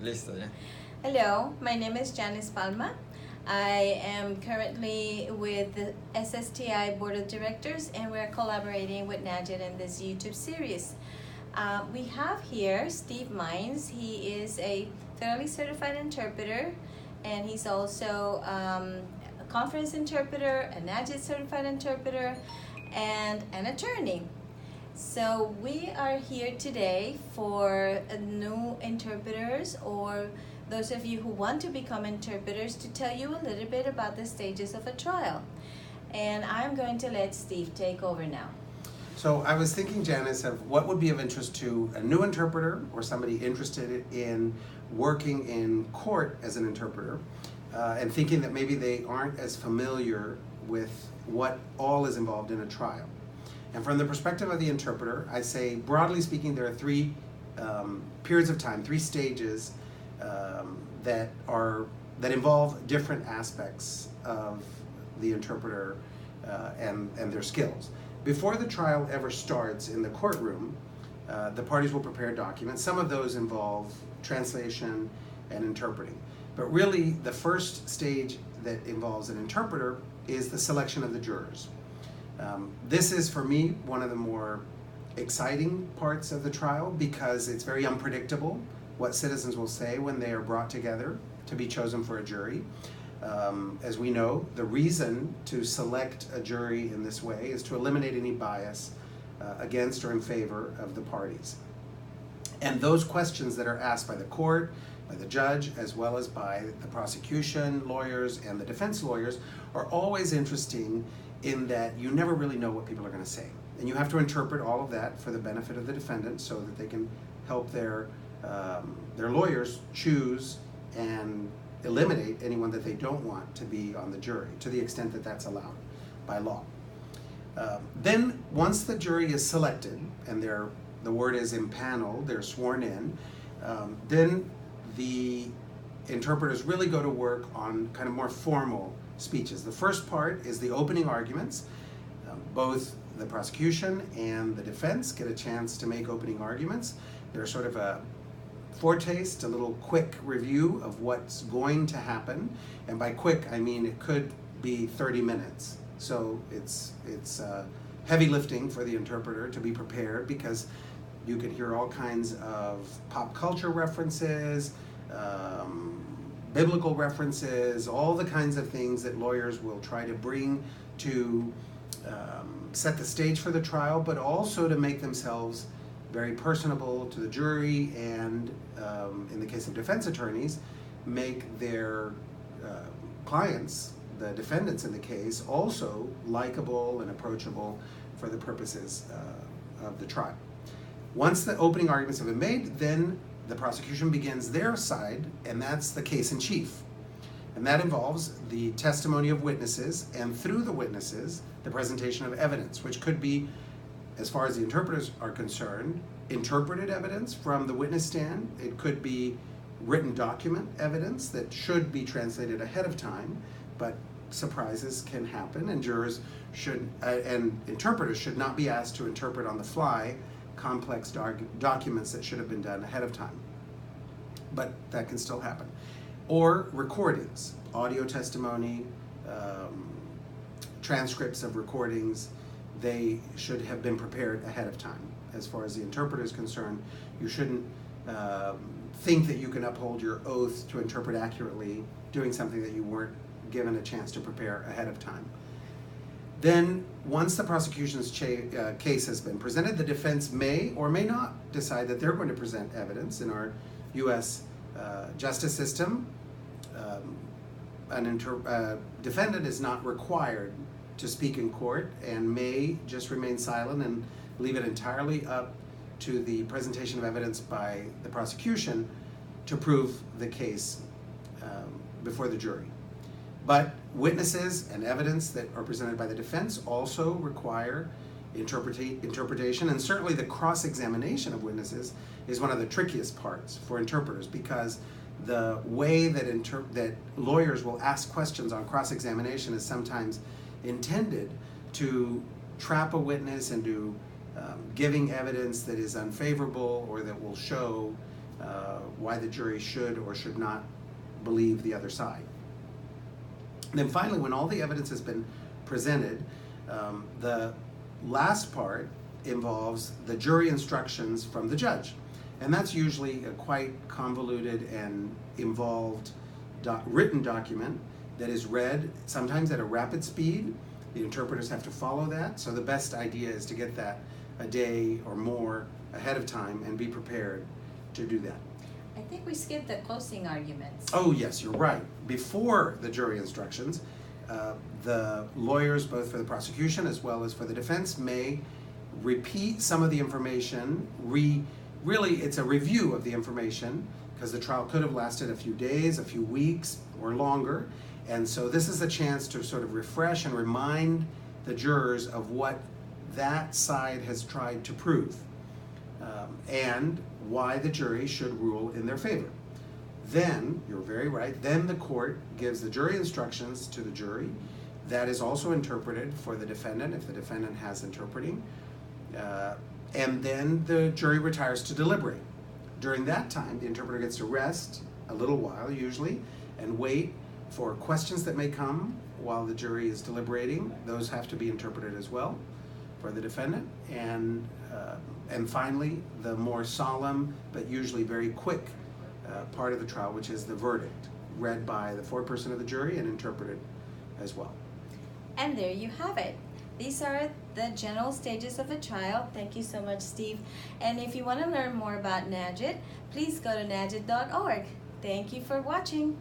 Listo, ya. Hello, my name is Janice Palma. I am currently with the SSTI Board of Directors, and we're collaborating with Najid in this YouTube series. We have here Steve Mines. He is a federally certified interpreter, and he's also a conference interpreter, a Najid certified interpreter, and an attorney. So we are here today for new interpreters or those of you who want to become interpreters to tell you a little bit about the stages of a trial. And I'm going to let Steve take over now. So I was thinking, Janice, of what would be of interest to a new interpreter or somebody interested in working in court as an interpreter, and thinking that maybe they aren't as familiar with what all is involved in a trial. And from the perspective of the interpreter, I say, broadly speaking, there are three periods of time, three stages that involve different aspects of the interpreter and their skills. Before the trial ever starts in the courtroom, the parties will prepare documents. Some of those involve translation and interpreting. But really, the first stage that involves an interpreter is the selection of the jurors. This is, for me, one of the more exciting parts of the trial because it's very unpredictable what citizens will say when they are brought together to be chosen for a jury. As we know, the reason to select a jury in this way is to eliminate any bias against or in favor of the parties. And those questions that are asked by the court, by the judge, as well as by the prosecution lawyers and the defense lawyers are always interesting in that you never really know what people are going to say. And you have to interpret all of that for the benefit of the defendant so that they can help their lawyers choose and eliminate anyone that they don't want to be on the jury, to the extent that that's allowed by law. Then, once the jury is selected, and the word is impaneled, they're sworn in, then the interpreters really go to work on kind of more formal speeches. The first part is the opening arguments. Both the prosecution and the defense get a chance to make opening arguments. They're sort of a foretaste, a little quick review of what's going to happen. And by quick, I mean it could be 30 minutes. So it's heavy lifting for the interpreter to be prepared because you can hear all kinds of pop culture references, biblical references, all the kinds of things that lawyers will try to bring to set the stage for the trial, but also to make themselves very personable to the jury and, in the case of defense attorneys, make their clients, the defendants in the case, also likable and approachable for the purposes of the trial. Once the opening arguments have been made, then the prosecution begins their side, and that's the case in chief. And that involves the testimony of witnesses, and through the witnesses, the presentation of evidence, which could be, as far as the interpreters are concerned, interpreted evidence from the witness stand. It could be written document evidence that should be translated ahead of time, but surprises can happen, and jurors should, and interpreters should not be asked to interpret on the fly complex documents that should have been done ahead of time. But that can still happen. Or recordings, audio testimony, transcripts of recordings, they should have been prepared ahead of time. As far as the interpreter is concerned, you shouldn't think that you can uphold your oath to interpret accurately doing something that you weren't given a chance to prepare ahead of time. Then, once the prosecution's case has been presented, the defense may or may not decide that they're going to present evidence. In our U.S. Justice system, a defendant is not required to speak in court and may just remain silent and leave it entirely up to the presentation of evidence by the prosecution to prove the case before the jury. But witnesses and evidence that are presented by the defense also require interpretation, and certainly the cross-examination of witnesses is one of the trickiest parts for interpreters, because the way that lawyers will ask questions on cross-examination is sometimes intended to trap a witness into giving evidence that is unfavorable or that will show why the jury should or should not believe the other side. And then finally, when all the evidence has been presented, the last part involves the jury instructions from the judge. And that's usually a quite convoluted and involved written document that is read sometimes at a rapid speed. The interpreters have to follow that, so the best idea is to get that a day or more ahead of time and be prepared to do that. I think we skipped the closing arguments. Oh yes, you're right. Before the jury instructions, the lawyers, both for the prosecution as well as for the defense, may repeat some of the information. Really, it's a review of the information, because the trial could have lasted a few days, a few weeks, or longer. And so this is a chance to sort of refresh and remind the jurors of what that side has tried to prove, and why the jury should rule in their favor. Then, you're very right, then the court gives the jury instructions to the jury. That is also interpreted for the defendant, if the defendant has interpreting. And then the jury retires to deliberate. During that time, the interpreter gets to rest a little while, usually, and wait for questions that may come while the jury is deliberating. Those have to be interpreted as well for the defendant. And finally, the more solemn, but usually very quick part of the trial, which is the verdict, read by the foreperson of the jury and interpreted as well. And there you have it. These are the general stages of a trial. Thank you so much, Steve. And if you want to learn more about NAJIT, please go to najit.org. Thank you for watching.